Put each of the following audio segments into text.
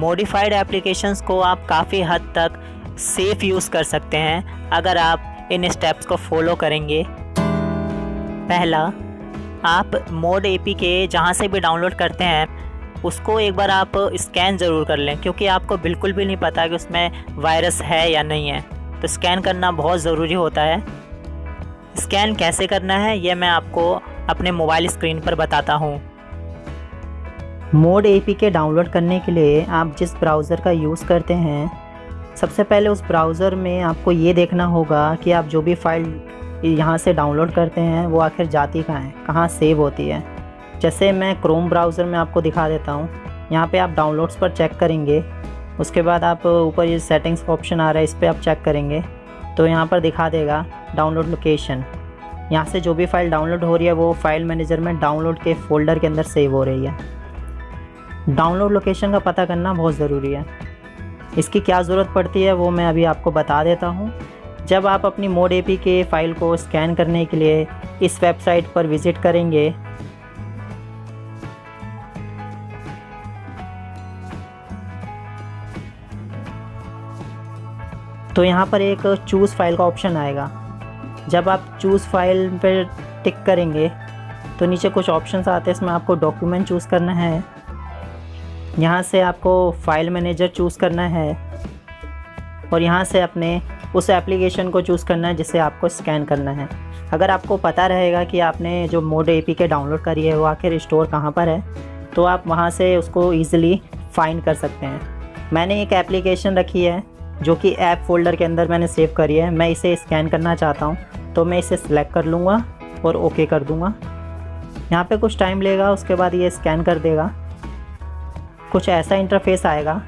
Modified applications को आप काफ़ी हद तक सेफ़ यूज़ कर सकते हैं अगर आप इन स्टेप्स को फॉलो करेंगे। पहला, आप मोड एपीके जहाँ से भी डाउनलोड करते हैं उसको एक बार आप स्कैन ज़रूर कर लें, क्योंकि आपको बिल्कुल भी नहीं पता कि उसमें वायरस है या नहीं है। तो स्कैन करना बहुत ज़रूरी होता है। स्कैन कैसे करना है ये मैं आपको अपने मोबाइल स्क्रीन पर बताता हूँ। मोड एपीके डाउनलोड करने के लिए आप जिस ब्राउज़र का यूज़ करते हैं, सबसे पहले उस ब्राउज़र में आपको ये देखना होगा कि आप जो भी फ़ाइल यहाँ से डाउनलोड करते हैं वो आखिर जाती कहाँ है, कहाँ सेव होती है। जैसे मैं क्रोम ब्राउज़र में आपको दिखा देता हूँ। यहाँ पे आप डाउनलोड्स पर चेक करेंगे, उसके बाद आप ऊपर ये सेटिंग्स का ऑप्शन आ रहा है, इस पर आप चेक करेंगे तो यहाँ पर दिखा देगा डाउनलोड लोकेशन। यहाँ से जो भी फ़ाइल डाउनलोड हो रही है वो फाइल मैनेजर में डाउनलोड के फ़ोल्डर के अंदर सेव हो रही है। डाउनलोड लोकेशन का पता करना बहुत ज़रूरी है। इसकी क्या ज़रूरत पड़ती है वो मैं अभी आपको बता देता हूँ। जब आप अपनी मोड एपीके फ़ाइल को स्कैन करने के लिए इस वेबसाइट पर विज़िट करेंगे, तो यहाँ पर एक चूज़ फ़ाइल का ऑप्शन आएगा। जब आप चूज़ फ़ाइल पर टिक करेंगे तो नीचे कुछ ऑप्शंस आते हैं, इसमें आपको डॉक्यूमेंट चूज़ करना है। यहाँ से आपको फ़ाइल मैनेजर चूज़ करना है और यहाँ से अपने उस एप्लीकेशन को चूज़ करना है जिसे आपको स्कैन करना है। अगर आपको पता रहेगा कि आपने जो मोड एपीके डाउनलोड करी है वो आखिर स्टोर कहाँ पर है, तो आप वहाँ से उसको ईज़िली फाइंड कर सकते हैं। मैंने एक एप्लीकेशन रखी है जो कि ऐप फ़ोल्डर के अंदर मैंने सेव करी है। मैं इसे स्कैन करना चाहता हूँ तो मैं इसे सिलेक्ट कर लूँगा और ओके कर दूँगा। यहाँ पे कुछ टाइम लेगा, उसके बाद ये स्कैन कर देगा। कुछ ऐसा इंटरफेस आएगा।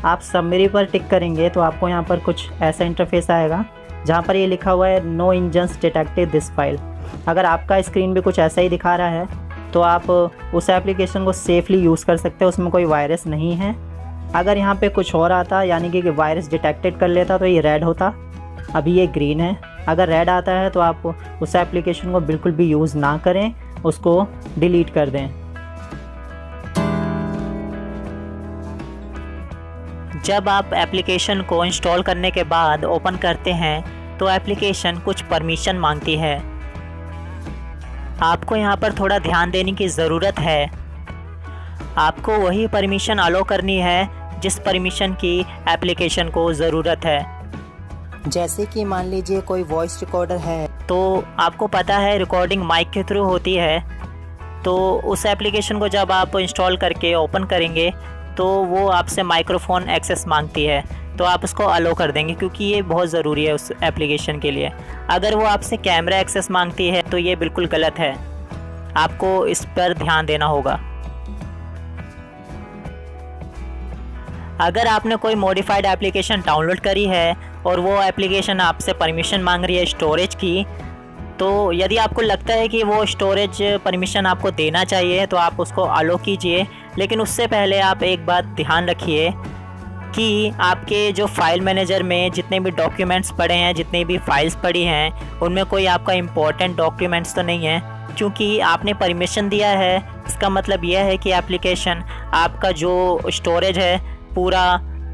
आप समरी पर टिक करेंगे तो आपको यहाँ पर कुछ ऐसा इंटरफेस आएगा जहाँ पर ये लिखा हुआ है no engines detected this file. अगर आपका स्क्रीन भी कुछ ऐसा ही दिखा रहा है तो आप उस एप्लीकेशन को सेफली यूज़ कर सकते हैं, उसमें कोई वायरस नहीं है। अगर यहाँ पे कुछ और आता यानी कि वायरस डिटेक्टेड कर लेता तो ये रेड होता, अभी ये ग्रीन है। अगर रेड आता है तो आप उस एप्लीकेशन को बिल्कुल भी यूज़ ना करें, उसको डिलीट कर दें। जब आप एप्लीकेशन को इंस्टॉल करने के बाद ओपन करते हैं तो एप्लीकेशन कुछ परमिशन मांगती है। आपको यहाँ पर थोड़ा ध्यान देने की ज़रूरत है। आपको वही परमिशन अलो करनी है जिस परमिशन की एप्लीकेशन को ज़रूरत है। जैसे कि मान लीजिए कोई वॉइस रिकॉर्डर है, तो आपको पता है रिकॉर्डिंग माइक के थ्रू होती है, तो उस एप्लीकेशन को जब आप इंस्टॉल करके ओपन करेंगे तो वो आपसे माइक्रोफोन एक्सेस मांगती है, तो आप उसको अलो कर देंगे क्योंकि ये बहुत ज़रूरी है उस एप्लीकेशन के लिए। अगर वो आपसे कैमरा एक्सेस मांगती है तो ये बिल्कुल गलत है, आपको इस पर ध्यान देना होगा। अगर आपने कोई मॉडिफाइड एप्लीकेशन डाउनलोड करी है और वो एप्लीकेशन आपसे परमिशन मांग रही है स्टोरेज की, तो यदि आपको लगता है कि वो स्टोरेज परमिशन आपको देना चाहिए तो आप उसको अलो कीजिए। लेकिन उससे पहले आप एक बात ध्यान रखिए कि आपके जो फाइल मैनेजर में जितने भी डॉक्यूमेंट्स पड़े हैं, जितनी भी फाइल्स पड़ी हैं, उनमें कोई आपका इम्पोर्टेंट डॉक्यूमेंट्स तो नहीं है। क्योंकि आपने परमिशन दिया है, इसका मतलब यह है कि एप्लीकेशन आपका जो स्टोरेज है पूरा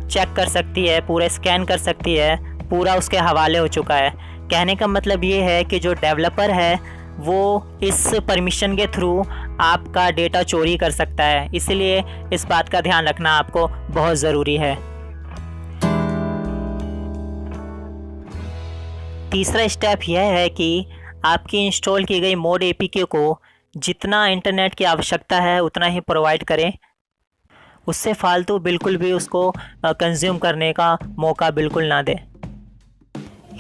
चेक कर सकती है, पूरा स्कैन कर सकती है, पूरा उसके हवाले हो चुका है। कहने का मतलब ये है कि जो डेवलपर है वो इस परमिशन के थ्रू आपका डेटा चोरी कर सकता है, इसलिए इस बात का ध्यान रखना आपको बहुत ज़रूरी है। तीसरा स्टेप यह है कि आपकी इंस्टॉल की गई मोड एपीके को जितना इंटरनेट की आवश्यकता है उतना ही प्रोवाइड करें, उससे फालतू बिल्कुल भी उसको कंज्यूम करने का मौका बिल्कुल ना दें।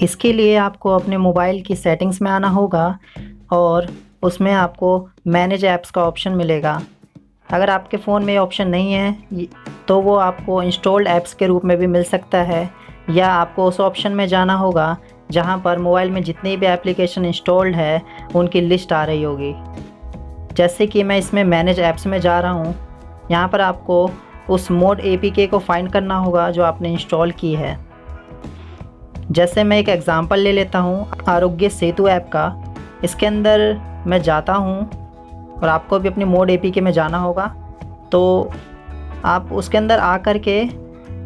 इसके लिए आपको अपने मोबाइल की सेटिंग्स में आना होगा और उसमें आपको मैनेज ऐप्स का ऑप्शन मिलेगा। अगर आपके फ़ोन में ये ऑप्शन नहीं है तो वो आपको इंस्टॉल्ड ऐप्स के रूप में भी मिल सकता है, या आपको उस ऑप्शन में जाना होगा जहां पर मोबाइल में जितनी भी एप्लीकेशन इंस्टॉल्ड है उनकी लिस्ट आ रही होगी। जैसे कि मैं इसमें मैनेज ऐप्स में जा रहा हूं, यहाँ पर आपको उस मोड एपीके को फाइंड करना होगा जो आपने इंस्टॉल की है। जैसे मैं एक एग्ज़ाम्पल ले लेता हूँ आरोग्य सेतु ऐप का। इसके अंदर मैं जाता हूँ और आपको भी अपनी मोड एपीके में जाना होगा। तो आप उसके अंदर आ कर के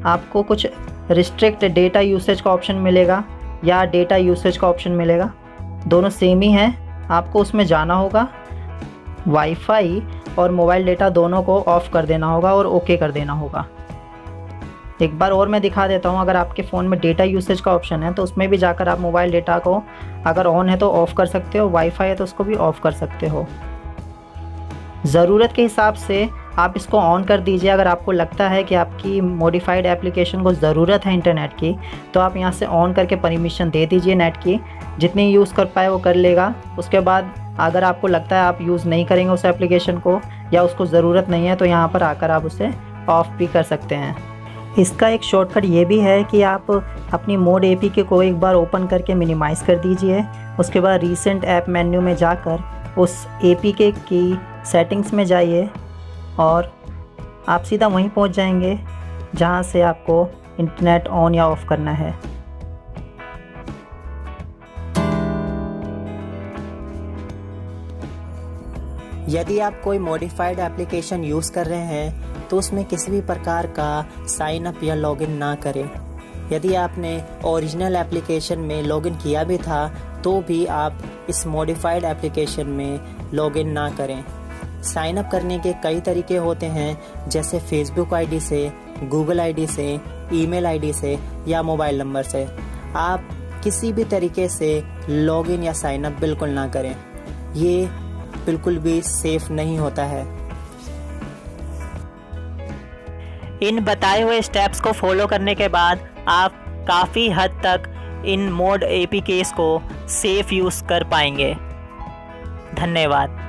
आपको कुछ रिस्ट्रिक्ट डेटा यूसेज का ऑप्शन मिलेगा या डेटा यूसेज का ऑप्शन मिलेगा, दोनों सेम ही हैं। आपको उसमें जाना होगा, वाईफाई और मोबाइल डेटा दोनों को ऑफ़ कर देना होगा और ओके कर देना होगा। एक बार और मैं दिखा देता हूँ। अगर आपके फ़ोन में डेटा यूसेज का ऑप्शन है तो उसमें भी जाकर आप मोबाइल डेटा को अगर ऑन है तो ऑफ़ कर सकते हो, वाईफाई है तो उसको भी ऑफ़ कर सकते हो। ज़रूरत के हिसाब से आप इसको ऑन कर दीजिए। अगर आपको लगता है कि आपकी मॉडिफाइड एप्लीकेशन को ज़रूरत है इंटरनेट की, तो आप यहाँ से ऑन करके परमिशन दे दीजिए नेट की। जितनी यूज़ कर पाए वो कर लेगा। उसके बाद अगर आपको लगता है आप यूज़ नहीं करेंगे उस एप्लीकेशन को या उसको ज़रूरत नहीं है, तो यहाँ पर आकर आप उसे ऑफ़ भी कर सकते हैं। इसका एक शॉर्टकट ये भी है कि आप अपनी मोड APK को एक बार ओपन करके मिनिमाइज़ कर दीजिए। उसके बाद रीसेंट ऐप मेन्यू में जाकर उस APK की सेटिंग्स में जाइए और आप सीधा वहीं पहुंच जाएंगे जहां से आपको इंटरनेट ऑन या ऑफ़ करना है। यदि आप कोई मॉडिफाइड एप्लीकेशन यूज़ कर रहे हैं तो उसमें किसी भी प्रकार का साइन अप या लॉगिन ना करें। यदि आपने ओरिजिनल एप्लीकेशन में लॉगिन किया भी था तो भी आप इस मॉडिफाइड एप्लीकेशन में लॉगिन ना करें। साइन अप करने के कई तरीके होते हैं, जैसे फेसबुक आईडी से, गूगल आईडी से, ईमेल आईडी से या मोबाइल नंबर से। आप किसी भी तरीके से लॉगिन या साइन अप बिल्कुल ना करें। ये बिल्कुल भी सेफ नहीं होता है। इन बताए हुए स्टेप्स को फॉलो करने के बाद आप काफ़ी हद तक इन मोड APKs को सेफ यूज़ कर पाएंगे। धन्यवाद।